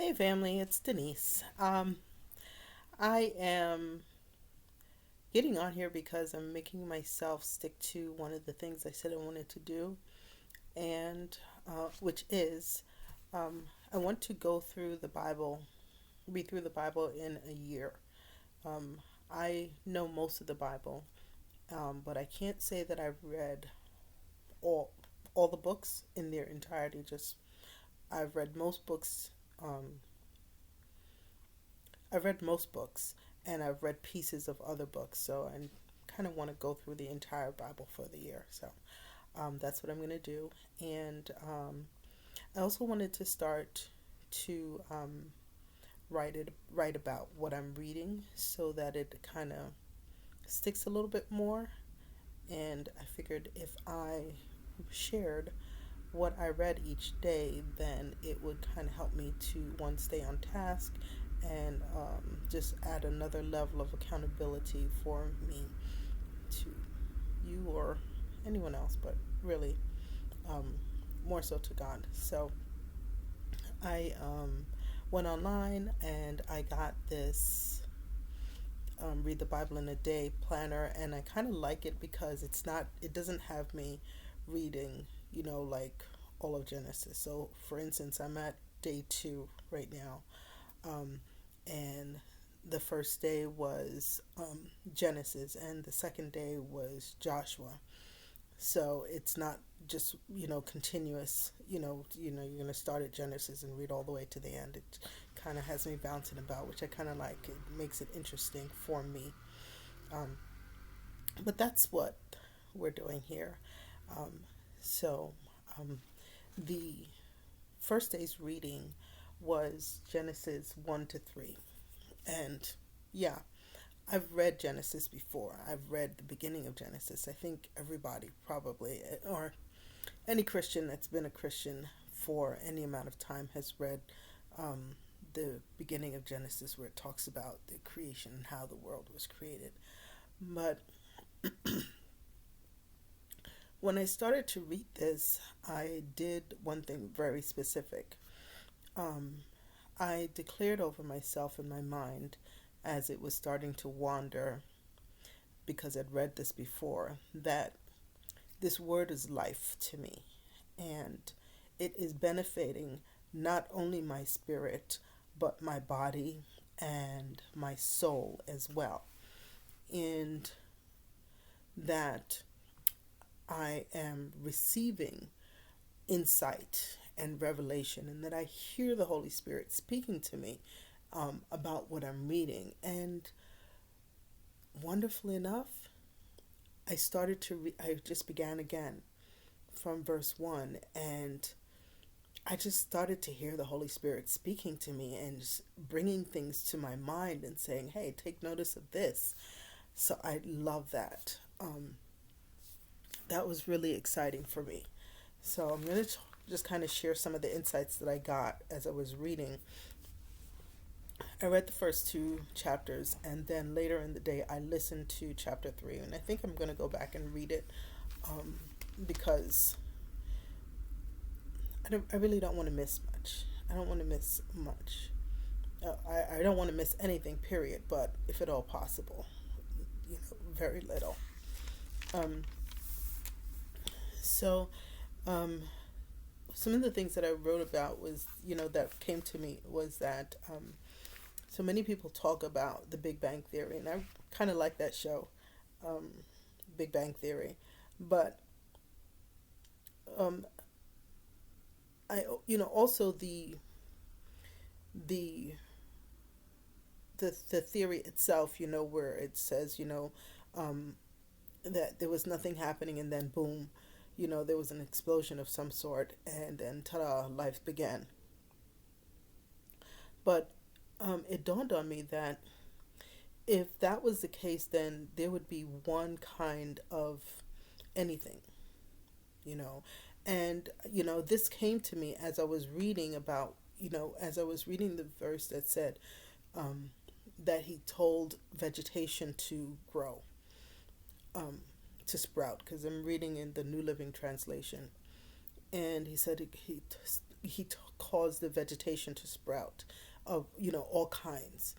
Hey family, it's Denise. I am getting on here because I'm making myself stick to one of the things I said I wanted to do, and which is I want to go through the Bible, read through the Bible in a year. Um, I know most of the Bible, but I can't say that I've read all all the books in their entirety. Just I've read most books. Um, I've read most books and I've read pieces of other books, so I kind of want to go through the entire Bible for the year. So that's what I'm going to do. And I also wanted to start to write about what I'm reading so that it kind of sticks a little bit more. And I figured if I shared what I read each day, then it would kind of help me to one, stay on task and just add another level of accountability for me to you or anyone else, but really um, more so to God. So I went online and I got this read the Bible in a day planner, and I kind of like it because it doesn't have me reading, like all of Genesis. So, for instance, I'm at day 2 right now, um, and the first day was Genesis, and the second day was Joshua. So it's not just continuous. You're gonna start at Genesis and read all the way to the end. It kind of has me bouncing about, which I kind of like. It makes it interesting for me. Um, but that's what we're doing here. Um, so um, the first day's reading was Genesis 1 to 3. And yeah, I've read Genesis before. I've read the beginning of Genesis. I think everybody probably, or any Christian that's been a Christian for any amount of time, has read um, the beginning of Genesis, where it talks about the creation and how the world was created. But when I started to read this, I did one thing very specific. Um, I declared over myself in my mind as it was starting to wander, because I'd read this before, that this word is life to me, and it is benefiting not only my spirit, but my body and my soul as well. And that I am receiving insight and revelation, and that I hear the Holy Spirit speaking to me about what I'm reading. And wonderfully enough, I just began again from verse 1, and I just started to hear the Holy Spirit speaking to me and just bringing things to my mind and saying, hey, take notice of this. So I love that. That was really exciting for me. So I'm going to just kind of share some of the insights that I got as I was reading. I read the first two chapters, and then later in the day, I listened to chapter 3. And I think I'm going to go back and read it um, because I really don't want to miss much. I don't want to miss much. I don't want to miss anything, period, but if at all possible, very little. Um, so, um, some of the things that I wrote about was, that came to me was that so many people talk about the Big Bang Theory, and I kind of like that show, um, Big Bang Theory, but um, also the the theory itself, where it says, um, that there was nothing happening, and then boom, there was an explosion of some sort, and then ta-da, life began. But it dawned on me that if that was the case, then there would be one kind of anything, you know. And, this came to me as I was reading about, as I was reading the verse that said um, that he told vegetation to grow, um, to sprout, because I'm reading in the New Living Translation. And he said caused the vegetation to sprout of, all kinds.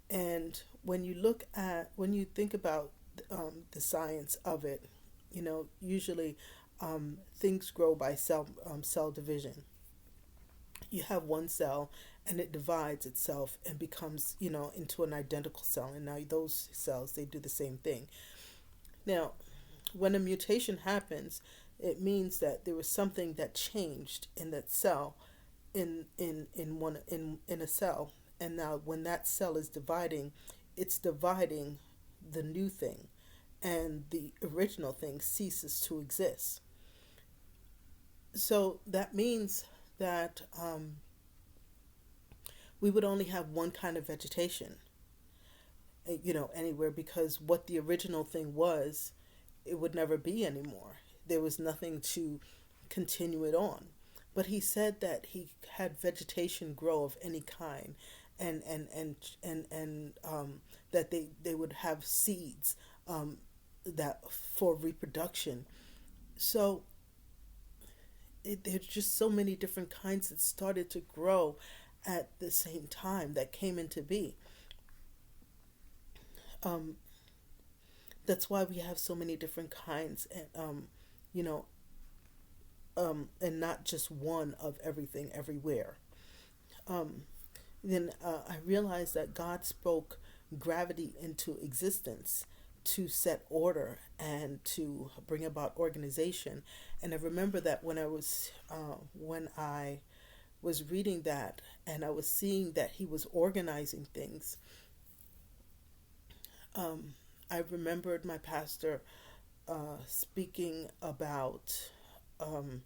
And when you think about the science of it, usually things grow by cell division. You have one cell and it divides itself and becomes, into an identical cell. And now those cells, they do the same thing. Now, when a mutation happens, it means that there was something that changed in that cell, in a cell. And now when that cell is dividing, it's dividing the new thing, and the original thing ceases to exist. So that means that we would only have one kind of vegetation, anywhere, because what the original thing was, it would never be anymore. There was nothing to continue it on. But he said that he had vegetation grow of any kind, and that they would have seeds, that for reproduction. So there's just so many different kinds that started to grow at the same time that came into being. Um, that's why we have so many different kinds, and you know, and not just one of everything everywhere. Um, then I realized that God spoke gravity into existence to set order and to bring about organization. And I remember that when I was reading that and I was seeing that He was organizing things. I remembered my pastor speaking about, um,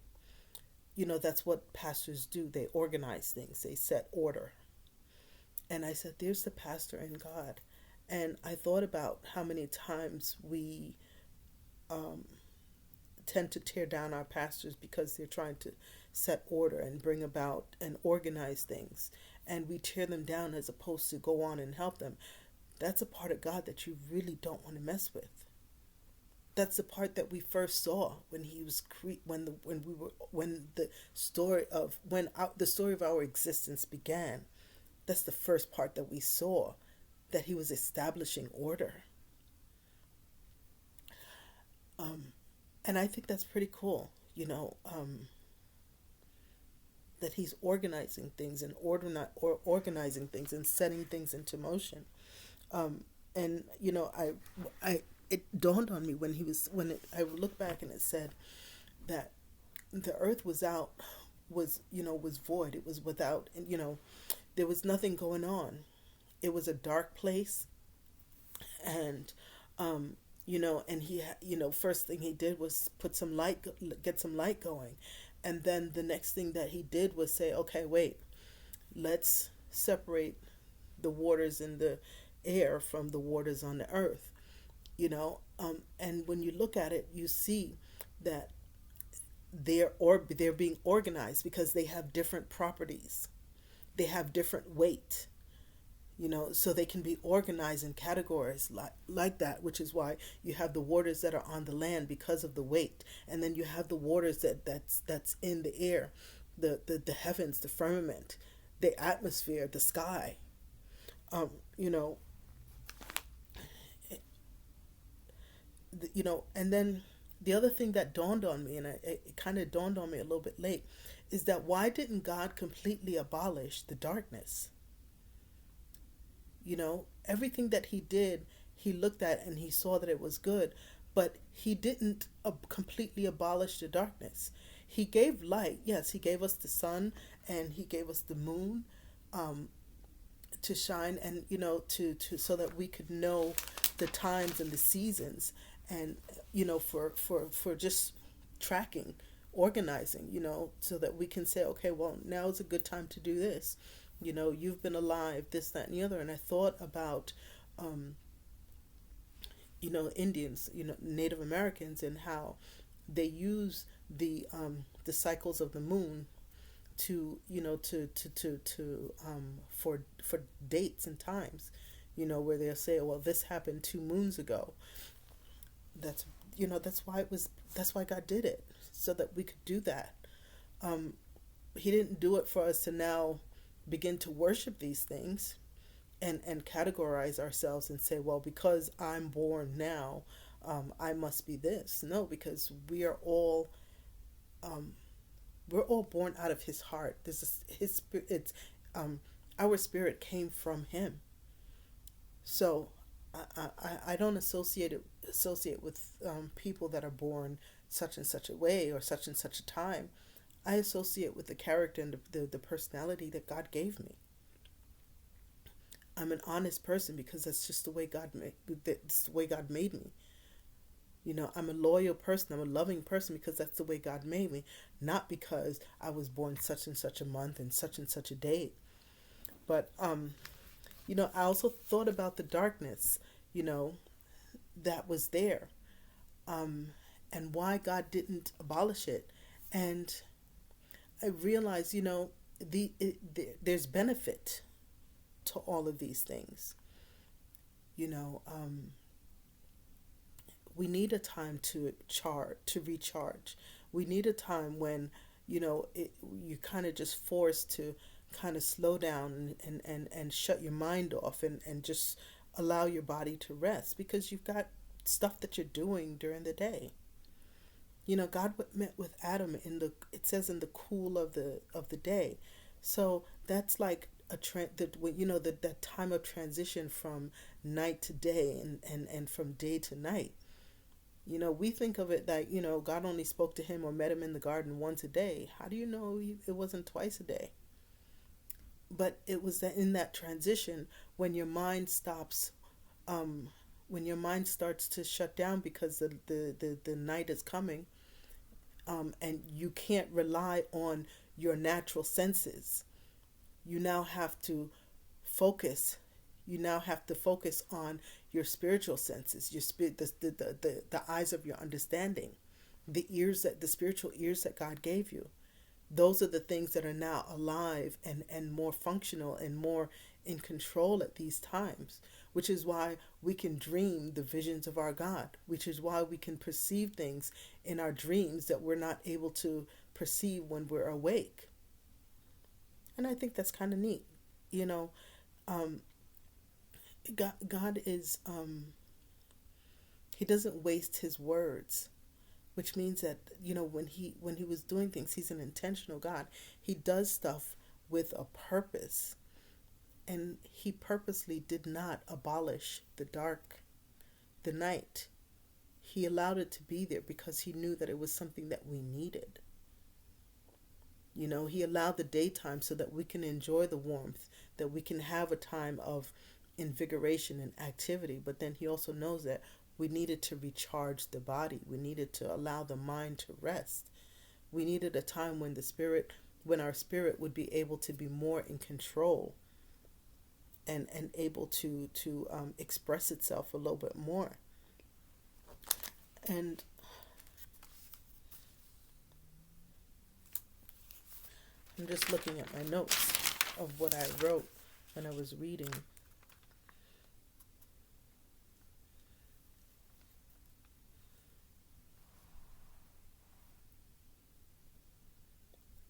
that's what pastors do. They organize things, they set order. And I said, there's the pastor in God. And I thought about how many times we um, tend to tear down our pastors because they're trying to set order and bring about and organize things. And we tear them down as opposed to go on and help them. That's a part of God that you really don't want to mess with. That's the part that we first saw when he was when the story of the story of our existence began. That's the first part that we saw, that he was establishing order. And I think that's pretty cool, that he's organizing things and organizing things and setting things into motion. And I it dawned on me I look back and it said that the earth was void. It was without, there was nothing going on. It was a dark place. And and first thing he did was get some light going. And then the next thing that he did was say, okay, wait, let's separate the waters in the air from the waters on the earth. And when you look at it, you see that they're being organized because they have different properties. They have different weight, so they can be organized in categories like that, which is why you have the waters that are on the land because of the weight, and then you have the waters that's in the air, the heavens, the firmament, the atmosphere, the sky. um you know and then the other thing that dawned on me, and it kind of dawned on me a little bit late, is that why didn't God completely abolish the darkness? Everything that he did, he looked at and he saw that it was good, but he didn't completely abolish the darkness. He gave light. Yes, he gave us the sun and he gave us the moon, um, to shine, and to so that we could know the times and the seasons, and for just tracking, organizing, so that we can say, okay, well, now is a good time to do this. You've been alive, this, that, and the other. And I thought about, um, Indians, Native Americans, and how they use the cycles of the moon to for dates and times, where they'll say, well, this happened 2 moons ago. That's why God did it, so that we could do that. um He didn't do it for us to now begin to worship these things and categorize ourselves and say, well, because I'm born now, I must be this. No, because um, we're all born out of His heart. This is His spirit. It's our spirit came from Him. So I don't associate with people that are born such and such a way or such and such a time. I associate with the character and the personality that God gave me. I'm an honest person because that's just the way that's the way God made me. You know, I'm a loyal person. I'm a loving person because that's the way God made me, not because I was born such and such a month and such a date. But I also thought about the darkness, you know, that was there, um, and why God didn't abolish it. And I realized, there's benefit to all of these things. You know, we need a time to recharge. We need a time when you're kind of just forced to kind of slow down and shut your mind off and just allow your body to rest because you've got stuff that you're doing during the day. God met with Adam it says in the cool of the day. So that's like that time of transition from night to day and from day to night. We think of it that, God only spoke to him or met him in the garden once a day. How do you know it wasn't twice a day? But it was that in that transition when your mind stops, when your mind starts to shut down because the night is coming, and you can't rely on your natural senses. You now have to focus. You now have to focus on your spiritual senses, your spirit, the eyes of your understanding, the spiritual ears that God gave you. Those are the things that are now alive and more functional and more in control at these times, which is why we can dream the visions of our God, which is why we can perceive things in our dreams that we're not able to perceive when we're awake. And I think that's kind of neat. You know, um, God is, He doesn't waste His words, which means that when he was doing things, He's an intentional God. He does stuff with a purpose, and He purposely did not abolish the night. He allowed it to be there because He knew that it was something that we needed. He allowed the daytime so that we can enjoy the warmth, that we can have a time of invigoration and activity. But then He also knows that we needed to recharge the body. We needed to allow the mind to rest. We needed a time when our spirit would be able to be more in control and able to express itself a little bit more. And I'm just looking at my notes of what I wrote when I was reading.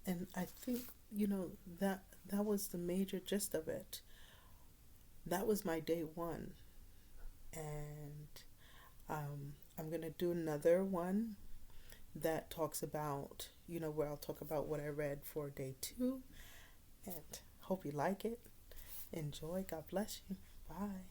And I think, that was the major gist of it. That was my day one. And I'm going to do another one that talks about, where I'll talk about what I read for day two. And hope you like it. Enjoy. God bless you. Bye.